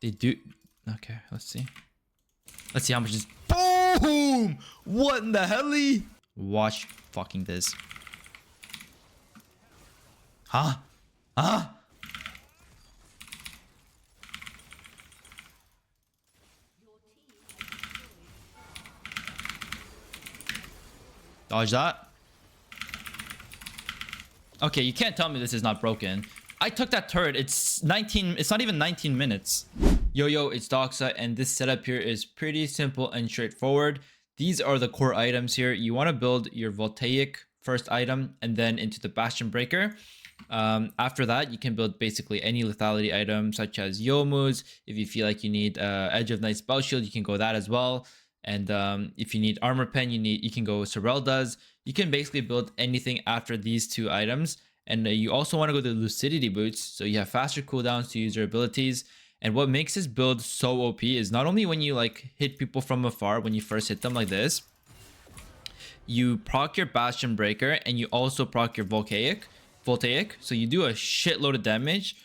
They do. Okay, let's see. Let's see how much is. Boom! What in the hell? Watch fucking this. Huh? Huh? Dodge that. Okay, you can't tell me this is not broken. I took that turret. It's 19. It's not even 19 minutes. Yo, it's Doxa, and this setup here is pretty simple and straightforward. These are the core items here. You want to build your voltaic first item and then into the bastion breaker. After that, you can build basically any lethality item such as Yomu's. If you feel like you need Edge of Night spell shield, you can go that as well. And if you need armor pen, you can go Sorel does. You can basically build anything after these two items. And you also want to go to lucidity boots, so you have faster cooldowns to use your abilities. And what makes this build so OP is not only when you like hit people from afar when you first hit them like this, you proc your bastion breaker and you also proc your voltaic. So you do a shitload of damage.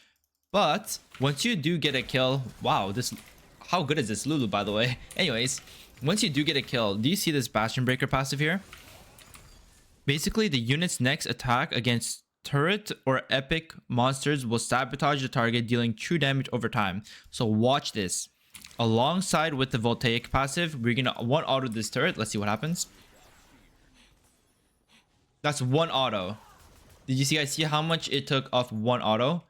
But once you do get a kill, wow, how good is this Lulu, by the way? Anyways, once you do get a kill, do you see this bastion breaker passive here? Basically, the unit's next attack against turret or epic monsters will sabotage the target, dealing true damage over time. So watch this. Alongside with the voltaic passive, we're gonna one auto this turret. Let's see what happens. That's one auto. Did you guys see how much it took off one auto?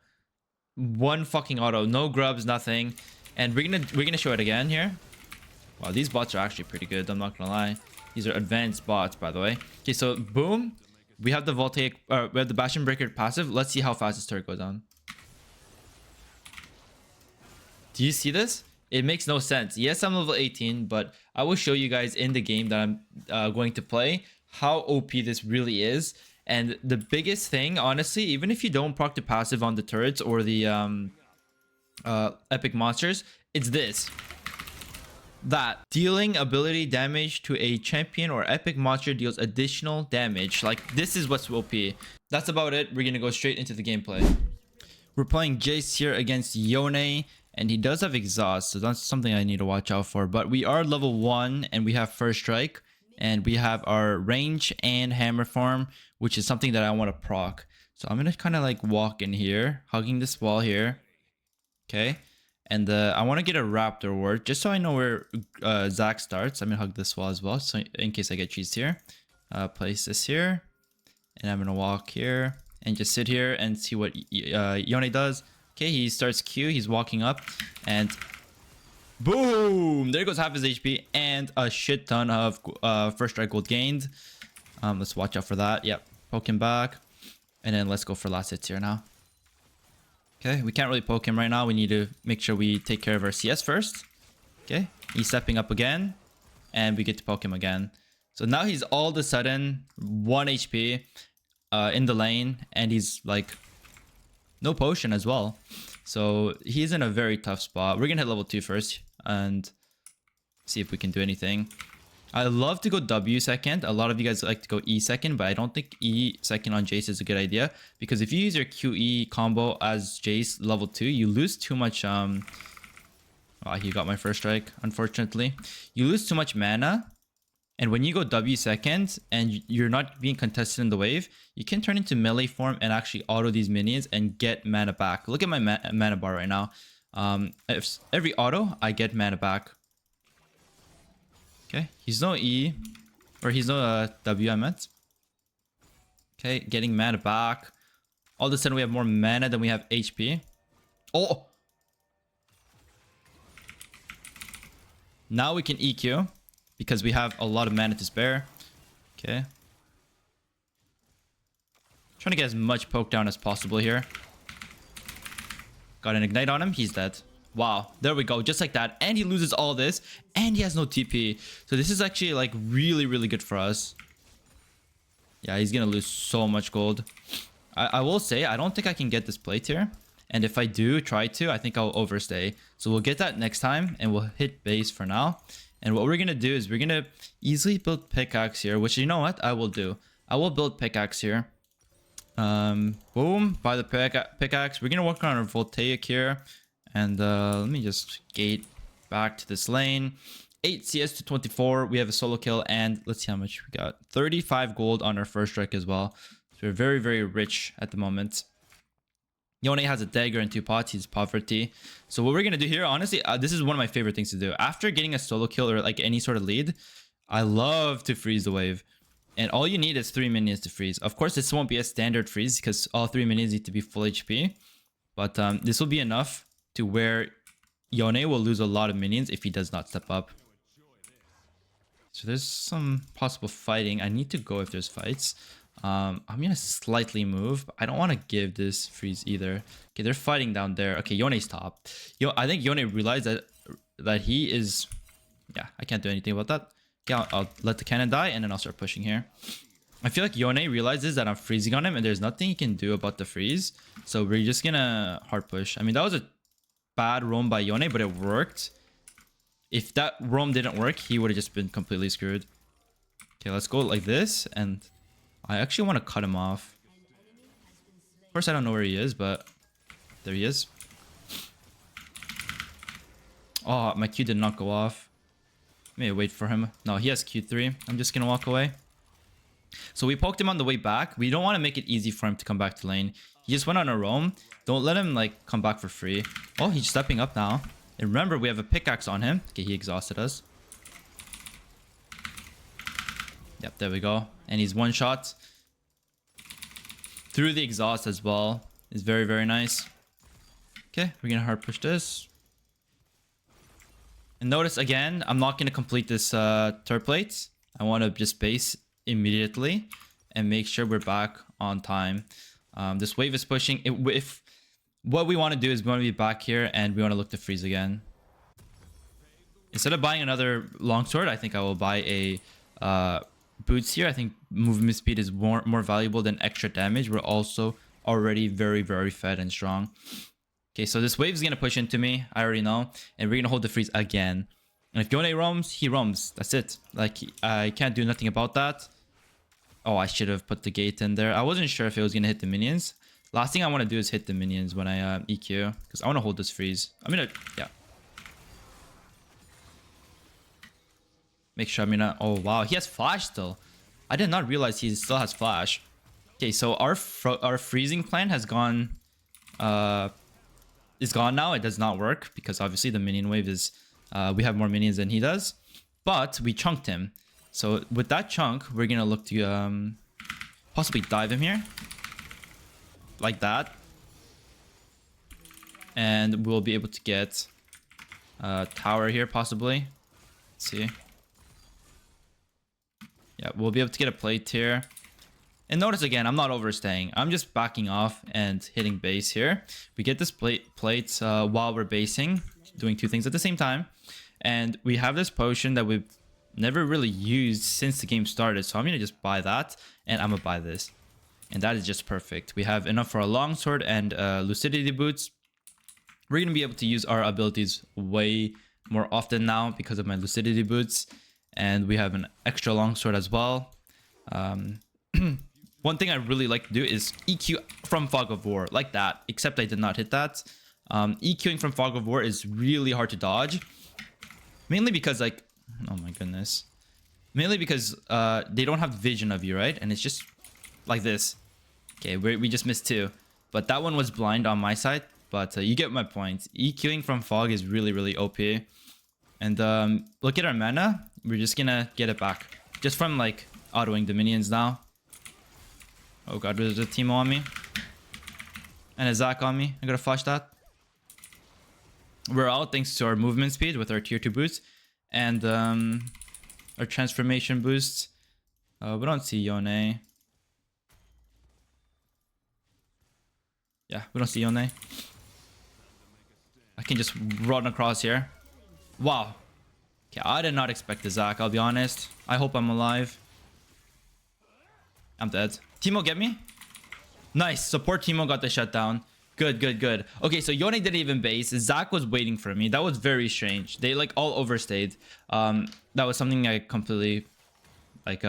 One fucking auto, no grubs, nothing. And we're gonna show it again here. Wow, these bots are actually pretty good, I'm not gonna lie. These are advanced bots, by the way. Okay, so boom, we have the voltaic, we have the bastion breaker passive. Let's see how fast this turret goes down. Do you see this? It makes no sense. Yes, I'm level 18, but I will show you guys in the game that I'm going to play how OP this really is. And the biggest thing, honestly, even if you don't proc the passive on the turrets or the epic monsters, it's this. That dealing ability damage to a champion or epic monster deals additional damage. Like, this is what's OP. That's about it. We're gonna go straight into the gameplay. We're playing Jace here against Yone, and he does have exhaust, so that's something I need to watch out for. But we are level 1 and we have first strike, and we have our range and hammer form, which is something that I want to proc. So I'm gonna kind of like walk in here, hugging this wall here. Okay. And I want to get a raptor ward just so I know where Zach starts. I'm gonna hug this wall as well, so in case I get cheesed here. Place this here, and I'm gonna walk here and just sit here and see what Yone does. Okay, he starts Q. He's walking up, and boom! There goes half his HP and a shit ton of first strike gold gained. Let's watch out for that. Yep, poke him back, and then let's go for last hits here now. Okay, we can't really poke him right now. We need to make sure we take care of our CS first. Okay, he's stepping up again, and we get to poke him again. So now he's all of a sudden 1 HP in the lane, and he's like no potion as well. So he's in a very tough spot. We're gonna hit level 2 first and see if we can do anything. I love to go W second. A lot of you guys like to go E second, but I don't think E second on Jace is a good idea, because if you use your QE combo as Jace level 2, you lose too much. Oh, he got my first strike, unfortunately. You lose too much mana, and when you go W second and you're not being contested in the wave, you can turn into melee form and actually auto these minions and get mana back. Look at my mana bar right now. If every auto, I get mana back. Okay, he's no E, or he's no W, I meant. Okay, getting mana back. All of a sudden we have more mana than we have HP. Oh! Now we can EQ, because we have a lot of mana to spare. Okay. Trying to get as much poke down as possible here. Got an ignite on him, he's dead. Wow, there we go, just like that. And he loses all this, and he has no TP. So this is actually like really, really good for us. Yeah, he's gonna lose so much gold. I will say, I don't think I can get this plate here. And if I do try to, I think I'll overstay. So we'll get that next time, and we'll hit base for now. And what we're gonna do is we're gonna easily build pickaxe here, which, you know what, I will do. I will build pickaxe here. Boom, by the pickaxe. We're gonna work on our voltaic here. And let me just gate back to this lane. 8 CS to 24. We have a solo kill, and let's see how much we got. 35 gold on our first strike as well. So we're very, very rich at the moment. Yone has a dagger and 2 pots. He's poverty. So what we're going to do here, honestly, this is one of my favorite things to do. After getting a solo kill or like any sort of lead, I love to freeze the wave. And all you need is 3 minions to freeze. Of course, this won't be a standard freeze because all 3 minions need to be full HP. But this will be enough to where Yone will lose a lot of minions if he does not step up. So there's some possible fighting. I need to go if there's fights. I'm gonna slightly move, but I don't want to give this freeze either. Okay, they're fighting down there. Okay, Yone's top. I think Yone realized that he is... Yeah, I can't do anything about that. Okay, I'll let the cannon die, and then I'll start pushing here. I feel like Yone realizes that I'm freezing on him, and there's nothing he can do about the freeze. So we're just gonna hard push. I mean, that was a bad roam by Yone, but it worked. If that roam didn't work, he would have just been completely screwed. Okay, let's go like this, and I actually want to cut him off. Of course, I don't know where he is, but there he is. Oh, my Q did not go off. Maybe wait for him. No, he has Q3. I'm just gonna walk away. So we poked him on the way back. We don't want to make it easy for him to come back to lane. He just went on a roam. Don't let him like come back for free. Oh, he's stepping up now. And remember, we have a pickaxe on him. Okay, he exhausted us. Yep, there we go. And he's one shot through the exhaust as well. It's very, very nice. Okay, we're gonna hard push this. And notice again, I'm not gonna complete this turret plate. I want to just base immediately and make sure we're back on time. This wave is pushing. If what we want to do is we want to be back here and we want to look to freeze again. Instead of buying another longsword, I think I will buy a boots here. I think movement speed is more valuable than extra damage. We're also already very, very fed and strong. Okay, so this wave is going to push into me. I already know. And we're going to hold the freeze again. And if Yone roams, he roams. That's it. Like, I can't do nothing about that. Oh, I should have put the gate in there. I wasn't sure if it was going to hit the minions. Last thing I want to do is hit the minions when I EQ. Because I want to hold this freeze. I'm going to... Yeah. Make sure I'm going to... Oh, wow. He has flash still. I did not realize he still has flash. Okay, so our freezing plan has gone... is gone now. It does not work because obviously the minion wave is we have more minions than he does, but we chunked him. So with that chunk, we're gonna look to possibly dive him here like that, and we'll be able to get tower here possibly. Let's see. Yeah, we'll be able to get a plate here. And notice again, I'm not overstaying. I'm just backing off and hitting base here. We get this plate while we're basing, doing two things at the same time. And we have this potion that we've never really used since the game started. So I'm going to just buy that, and I'm going to buy this. And that is just perfect. We have enough for a longsword and lucidity boots. We're going to be able to use our abilities way more often now because of my lucidity boots. And we have an extra longsword as well. One thing I really like to do is EQ from Fog of War, like that, except I did not hit that. EQing from Fog of War is really hard to dodge. Mainly because, like, oh my goodness. Mainly because they don't have vision of you, right? And it's just like this. Okay, we just missed two. But that one was blind on my side. But you get my point. EQing from Fog is really, really OP. And look at our mana. We're just gonna get it back. Just from, like, autoing the minions now. Oh god, there's a Teemo on me. And a Zac on me. I gotta flash that. We're out thanks to our movement speed with our tier 2 boost. And our transformation boost. We don't see Yone. Yeah, we don't see Yone. I can just run across here. Wow. Okay, I did not expect the Zac, I'll be honest. I hope I'm alive. I'm dead. Teemo, get me? Nice. Support Teemo got the shutdown. Good, good, good. Okay, so Yone didn't even base. Zac was waiting for me. That was very strange. They like all overstayed. That was something I completely like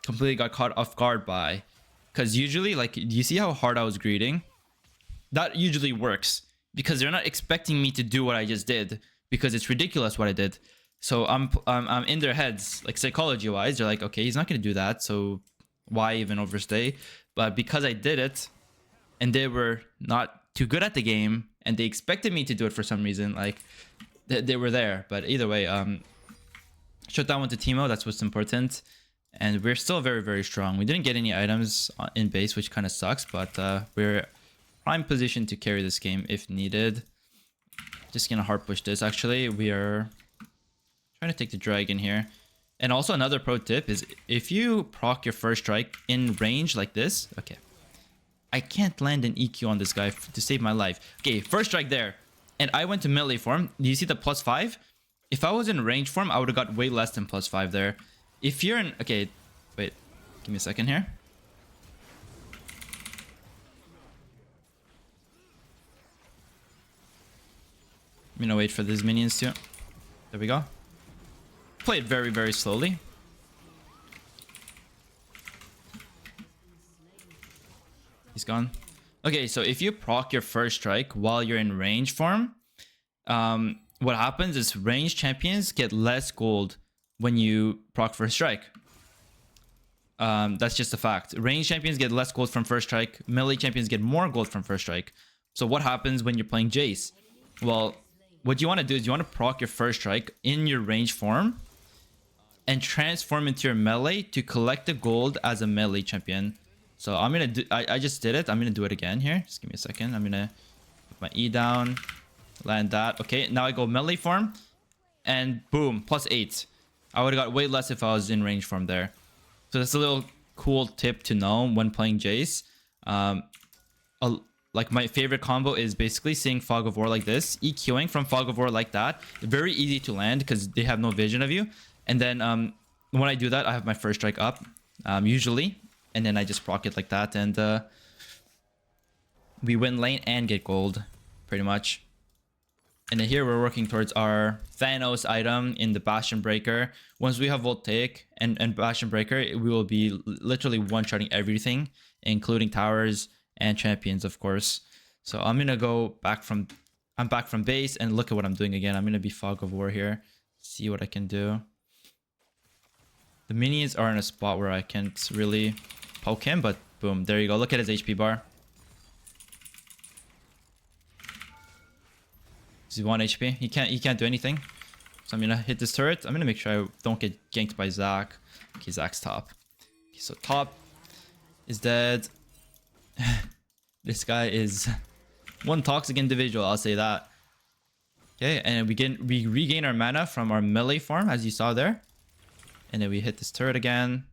completely got caught off guard by. Because usually, like, do you see how hard I was greeting? That usually works. because they're not expecting me to do what I just did, because it's ridiculous what I did. So I'm in their heads, like psychology wise, they're like, okay, he's not gonna do that, so why even overstay? But because I did it, and they were not too good at the game, and they expected me to do it for some reason, like they were there. But either way, shut down with the Teemo, that's what's important. And we're still very, very strong. We didn't get any items in base, which kind of sucks, but we're prime position to carry this game if needed. Just gonna hard push this. Actually, we are trying to take the dragon here. And also another pro tip is if you proc your first strike in range like this, okay, I can't land an EQ on this guy to save my life. Okay, first strike there, and I went to melee form. Do you see the +5? If I was in range form, I would have got way less than +5 there. If you're in... Okay, wait. Give me a second here. I'm gonna wait for these minions to... There we go. Play it very, very slowly. He's gone. Okay, so if you proc your first strike while you're in range form, what happens is range champions get less gold when you proc first strike. That's just a fact. Range champions get less gold from first strike. Melee champions get more gold from first strike. So what happens when you're playing Jace? Well, what you want to do is you want to proc your first strike in your range form and transform into your melee to collect the gold as a melee champion. So I'm gonna do... I just did it. I'm gonna do it again here. Just give me a second. I'm gonna put my E down, land that. Okay, now I go melee form, and boom, +8. I would have got way less if I was in range form there. So that's a little cool tip to know when playing Jace. Like my favorite combo is basically seeing Fog of War like this, EQing from Fog of War like that. Very easy to land because they have no vision of you. And then when I do that, I have my first strike up, usually. And then I just proc it like that, and we win lane and get gold, pretty much. And then here we're working towards our Thanos item in the Bastion Breaker. Once we have Voltaic and Bastion Breaker, we will be literally one-shotting everything, including towers and champions, of course. So I'm gonna go back from... I'm back from base, and look at what I'm doing again. I'm gonna be Fog of War here. See what I can do. The minions are in a spot where I can't really poke him, but boom, there you go. Look at his HP bar. He's 1 HP. He can't do anything. So I'm gonna hit this turret. I'm gonna make sure I don't get ganked by Zac. Okay, Zac's top. Okay, so top is dead. This guy is one toxic individual, I'll say that. Okay, and we regain our mana from our melee form, as you saw there. And then we hit this turret again.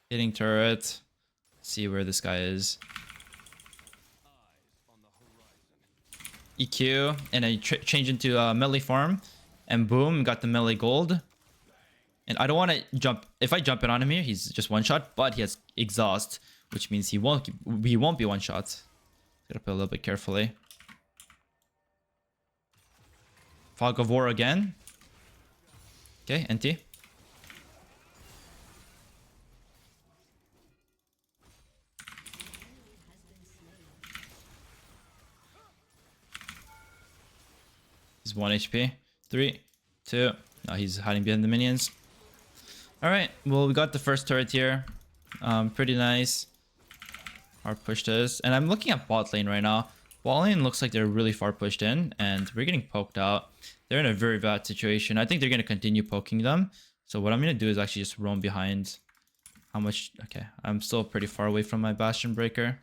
Hitting turret. See where this guy is. EQ. And I change into melee form. And boom, got the melee gold. And I don't want to jump. If I jump in on him here, he's just one shot. But he has exhaust, which means he won't be one shot. Gotta play a little bit carefully. Fog of War again. Okay, NT. He's 1 HP. 3, 2. No, he's hiding behind the minions. Alright, well, we got the first turret here. Pretty nice. Hard push this. And I'm looking at bot lane right now. Bot lane looks like they're really far pushed in, and we're getting poked out. They're in a very bad situation. I think they're going to continue poking them. So what I'm going to do is actually just roam behind. How much? Okay, I'm still pretty far away from my Bastion Breaker.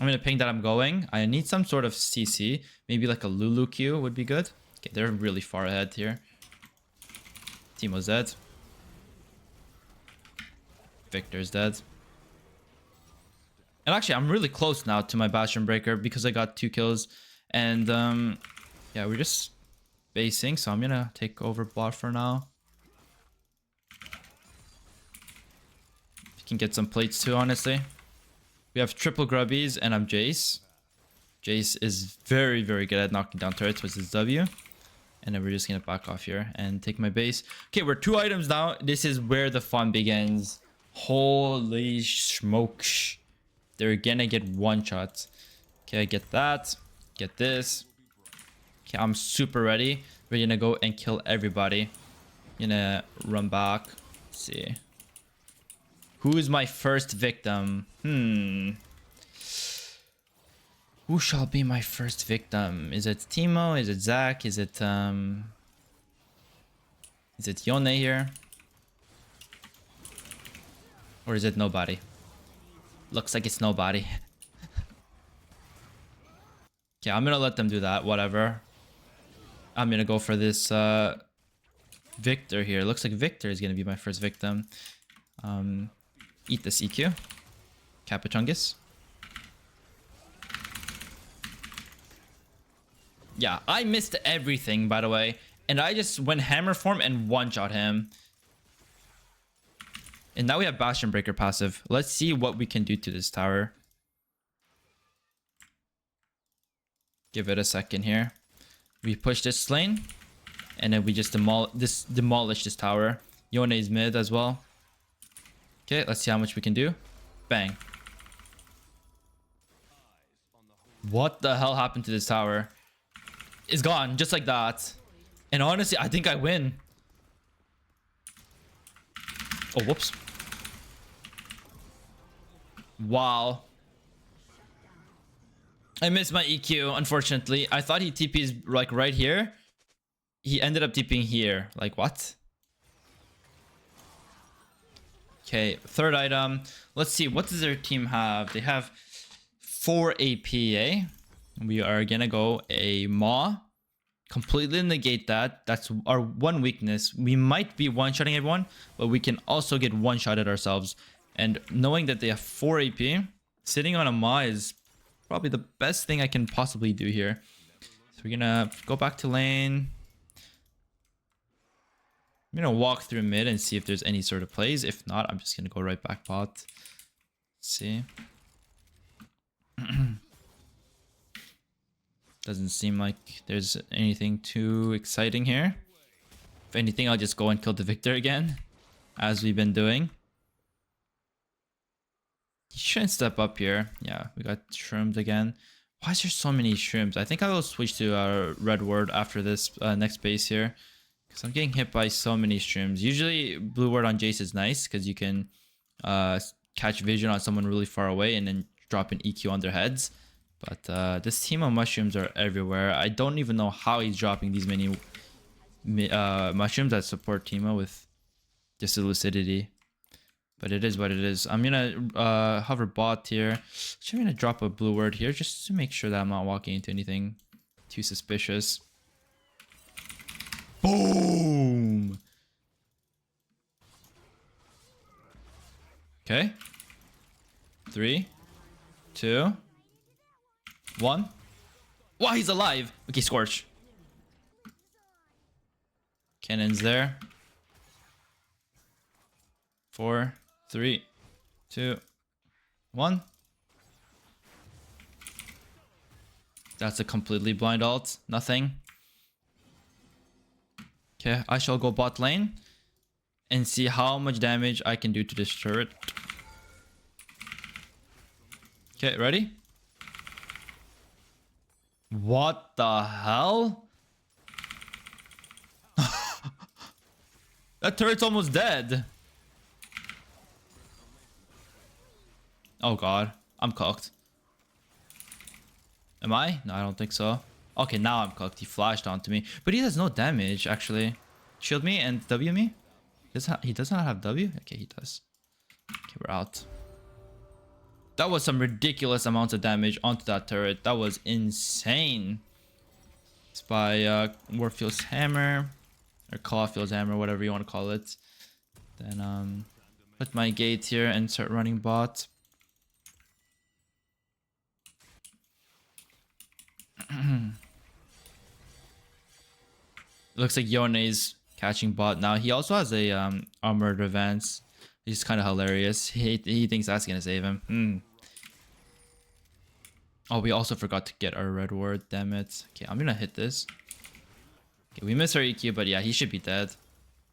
I'm going to ping that I'm going. I need some sort of CC. Maybe like a Lulu Q would be good. Okay, they're really far ahead here. Teemo's dead. Victor's dead. And actually, I'm really close now to my Bastion Breaker because I got 2 kills. And yeah, we're just basing, so I'm gonna take over bot for now. You can get some plates too, honestly. We have triple grubbies, and I'm Jace. Jace is very, very good at knocking down turrets with his W. And then we're just gonna back off here and take my base. Okay, we're 2 items now. This is where the fun begins. Holy smokes. they're gonna get one shot. Okay, get that. Get this. Okay, I'm super ready. We're gonna go and kill everybody. Gonna run back. Let's see. Who is my first victim? Who shall be my first victim? Is it Timo? Is it Zach? Is it Yone here? Or is it nobody? Looks like it's nobody. Okay, I'm gonna let them do that, whatever. I'm gonna go for this Victor here. Looks like Victor is gonna be my first victim. Eat this EQ. Capichungus. Yeah, I missed everything, by the way. And I just went hammer form and one-shot him. And now we have Bastion Breaker passive. Let's see what we can do to this tower. Give it a second here. We push this lane. And then we just demolish this tower. Yone is mid as well. Okay, let's see how much we can do. Bang. What the hell happened to this tower? It's gone, just like that. And honestly, I think I win. Oh, whoops. Wow. I missed my EQ, unfortunately. I thought he TP's like right here. He ended up TPing here. Like, what? Okay, third item. Let's see, what does their team have? They have 4 AP, eh? We are gonna go a Maw. Completely negate that. That's our one weakness. We might be one-shotting everyone, but we can also get one-shotted ourselves. And knowing that they have 4 AP, sitting on a Maw is probably the best thing I can possibly do here. So we're gonna go back to lane. I'm gonna walk through mid and see if there's any sort of plays. If not, I'm just gonna go right back bot. Let's see. Doesn't seem like there's anything too exciting here. If anything, I'll just go and kill the Victor again, as we've been doing. He shouldn't step up here. Yeah, we got shroomed again. Why is there so many shrooms? I think I will switch to red word after this next base here. Because I'm getting hit by so many shrooms. Usually blue word on Jace is nice because you can catch vision on someone really far away and then drop an EQ on their heads. But this team of mushrooms are everywhere. I don't even know how he's dropping these many mushrooms that support Timo with just the lucidity. But it is what it is. I'm gonna hover bot here. Actually, I'm gonna drop a blue word here just to make sure that I'm not walking into anything too suspicious. Boom! Okay. 3, 2, 1. Wow, he's alive. Okay, Scorch. Cannon's there. 4, 3, 2, 1. That's a completely blind ult. Nothing. Okay, I shall go bot lane and see how much damage I can do to this turret. Okay, ready? What the hell? That turret's almost dead. Oh god, I'm cooked. Am I? No, I don't think so. Okay, now I'm cooked. He flashed onto me. But he has no damage, actually. Shield me and W me? He does not have W? Okay, he does. Okay, we're out. That was some ridiculous amounts of damage onto that turret. That was insane. It's by Warfield's Hammer. Or Caulfield's Hammer, whatever you want to call it. Then put my gate here and start running bot. Looks like Yone is catching bot now. He also has a armored advance. He's kind of hilarious. He thinks that's gonna save him. Oh, we also forgot to get our red ward. Damn it. Okay, I'm gonna hit this. Okay, we missed our EQ, but yeah, he should be dead.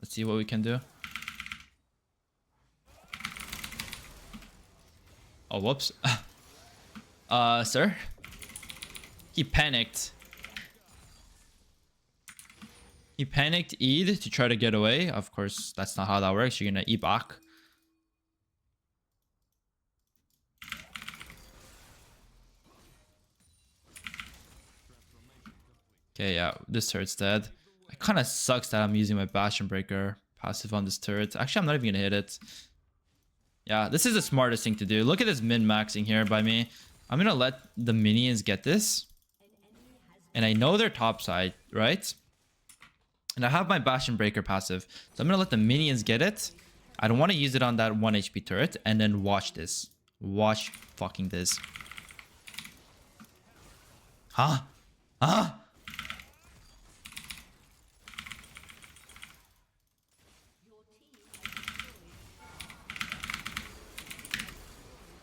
Let's see what we can do. Oh, whoops. Sir? He panicked. He panicked Eid to try to get away. Of course, that's not how that works. You're gonna E back. Okay, yeah, this turret's dead. It kind of sucks that I'm using my Bastion Breaker passive on this turret. Actually, I'm not even gonna hit it. Yeah, this is the smartest thing to do. Look at this min-maxing here by me. I'm gonna let the minions get this. And I know they're top side, right? And I have my Bastion Breaker passive. So I'm gonna let the minions get it. I don't want to use it on that 1 HP turret. And then watch this. Watch fucking this. Huh? Huh?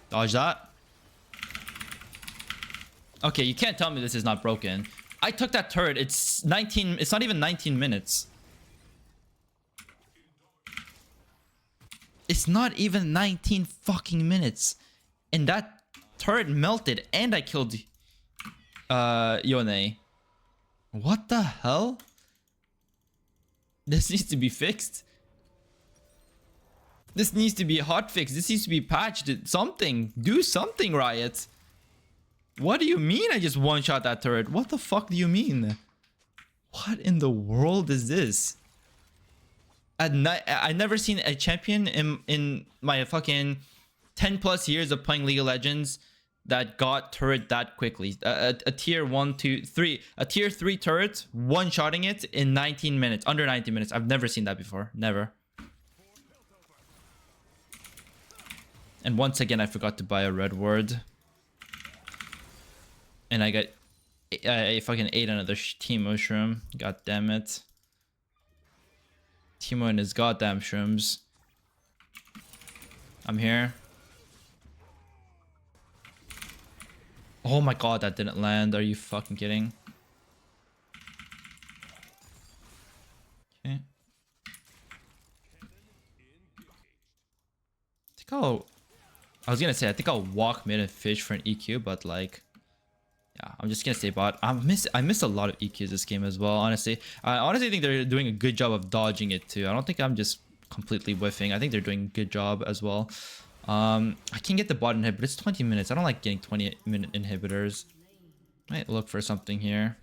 Dodge that. Okay, you can't tell me this is not broken. I took that turret. It's 19. It's not even 19 minutes. It's not even 19 fucking minutes. And that turret melted and I killed Yone. What the hell? This needs to be fixed. This needs to be hotfixed. This needs to be patched. Something. Do something, Riot. What do you mean I just one-shot that turret? What the fuck do you mean? What in the world is this? I never seen a champion in my fucking 10 plus years of playing League of Legends that got turret that quickly. A tier 1, 2, 3. A tier 3 turret, one-shotting it in 19 minutes. Under 19 minutes. I've never seen that before. Never. And once again, I forgot to buy a red ward. And I got... I fucking ate another Teemo shroom. God damn it. Teemo and his goddamn shrooms. I'm here. Oh my god, that didn't land. Are you fucking kidding? Okay. I was gonna say, I think I'll walk mid and fish for an EQ, but like... Yeah, I'm just gonna stay bot. I missed a lot of EQs this game as well, honestly. I honestly think they're doing a good job of dodging it too. I don't think I'm just completely whiffing. I think they're doing a good job as well. I can get the bot inhib, but it's 20 minutes. I don't like getting 20-minute inhibitors. Might look for something here.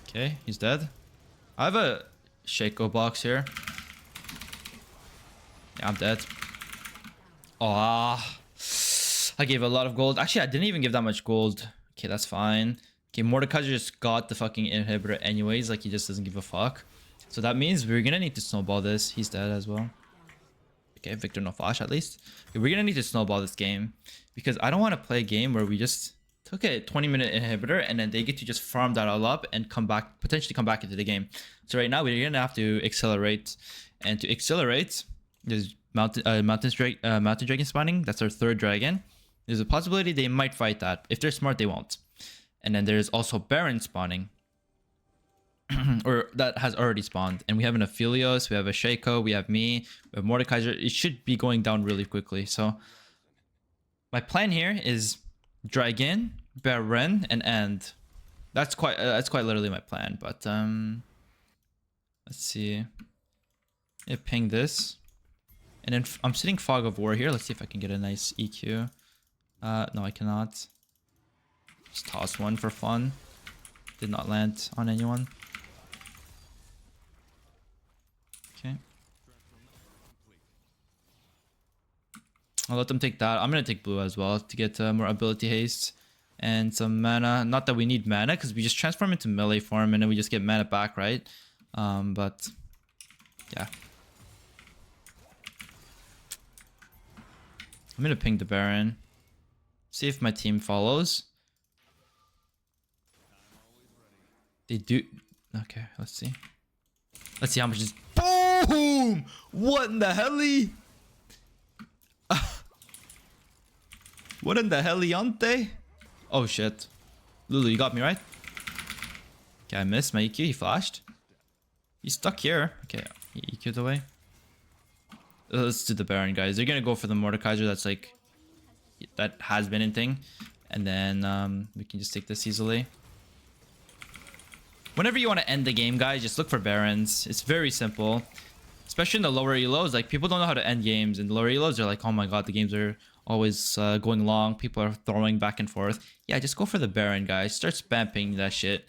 Okay, he's dead. I have a Shaco box here. Yeah, I'm dead. Ah, I gave a lot of gold. Actually, I didn't even give that much gold. Okay, that's fine. Okay, Mordecai just got the fucking inhibitor anyways. Like, he just doesn't give a fuck. So that means we're gonna need to snowball this. He's dead as well. Okay, Victor no flash at least. Okay, we're gonna need to snowball this game. Because I don't want to play a game where we just took a 20-minute inhibitor and then they get to just farm that all up and come back, potentially come back into the game. So right now, we're gonna have to accelerate. And to accelerate, there's mountain dragon spawning. That's our third dragon. There's a possibility they might fight that. If they're smart, they won't. And then there's also Baron spawning. Or that has already spawned. And we have an Aphelios, we have a Shaco, we have me, we have Mordecai. It should be going down really quickly. So my plan here is dragon, Baron, and end. That's quite literally my plan. But let's see. Yeah, ping this. And then I'm sitting Fog of War here. Let's see if I can get a nice EQ. No, I cannot. Just toss one for fun. Did not land on anyone. Okay. I'll let them take that. I'm going to take blue as well to get more ability haste and some mana. Not that we need mana because we just transform into melee form and then we just get mana back, right? But yeah. I'm gonna ping the Baron. See if my team follows. They do. Okay, let's see. Let's see how much is. Boom! What in the helly? What in the heliante? Oh shit. Lulu, you got me right? Okay, I missed my EQ. He flashed. He's stuck here. Okay, he EQ'd away. let's do the Baron, guys. They're gonna go for the Mordekaiser. That's like that has been in thing, and then we can just take this easily. Whenever you want to end the game, guys, just look for Barons. It's very simple, especially in the lower elos. Like, people don't know how to end games. In the lower elos, they're like, oh my god, the games are always going long. People are throwing back and forth. Yeah, just go for the Baron, guys. Start spamming that shit.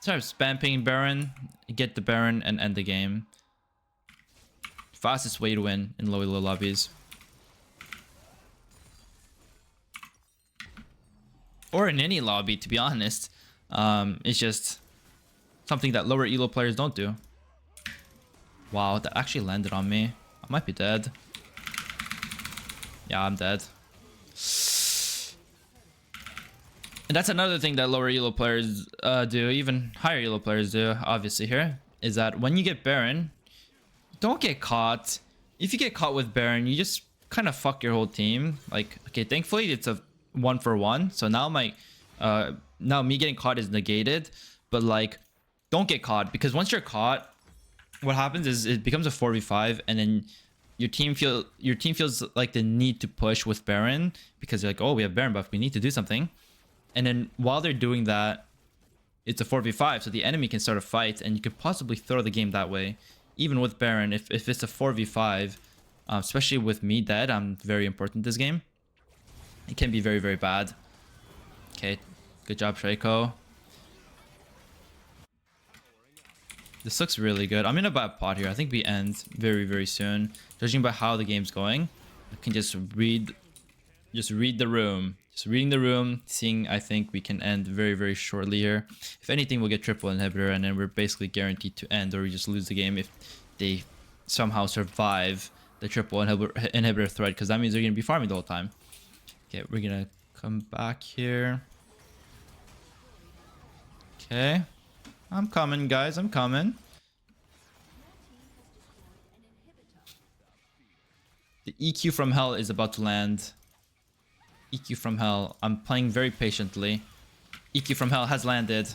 Start spamming Baron, get the Baron, and end the game. Fastest way to win in low elo lobbies. Or in any lobby, to be honest. It's just something that lower elo players don't do. Wow, that actually landed on me. I might be dead. Yeah, I'm dead. And that's another thing that lower elo players do, even higher elo players do, obviously here, is that when you get Baron, don't get caught. If you get caught with Baron, you just kind of fuck your whole team. Like, okay, thankfully it's a 1-for-1, so now my now me getting caught is negated, but like, don't get caught, because once you're caught, what happens is it becomes a 4v5, and then your team feels like the need to push with Baron, because they're like, oh, we have Baron buff, we need to do something. And then while they're doing that, it's a 4v5, so the enemy can start a fight, and you could possibly throw the game that way. Even with Baron, if it's a 4v5, especially with me dead, I'm very important this game. It can be very, very bad. Okay, good job, Shaco. This looks really good. I'm in a bad pot here. I think we end very, very soon. Judging by how the game's going, I can just read the room. Just reading the room, seeing I think we can end very, very shortly here. If anything, we'll get triple inhibitor, and then we're basically guaranteed to end, or we just lose the game if they somehow survive the triple inhibitor threat, because that means they're going to be farming the whole time. Okay, we're going to come back here. Okay. I'm coming, guys. I'm coming. The EQ from hell is about to land. EQ from hell. I'm playing very patiently. EQ from hell has landed.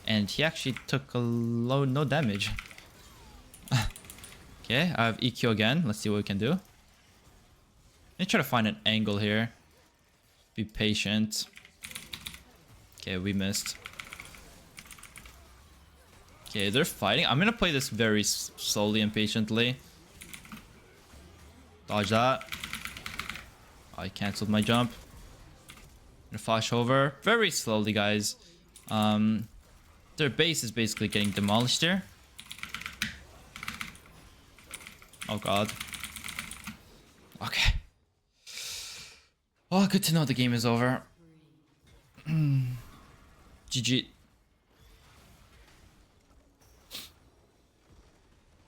And he actually took no damage. Okay, I have EQ again. Let's see what we can do. Let me try to find an angle here. Be patient. Okay, we missed. Okay, they're fighting. I'm gonna play this very slowly and patiently. Dodge that. I cancelled my jump. Gonna flash over very slowly, guys. Their base is basically getting demolished here. Oh god. Okay. Well, good to know the game is over. GG.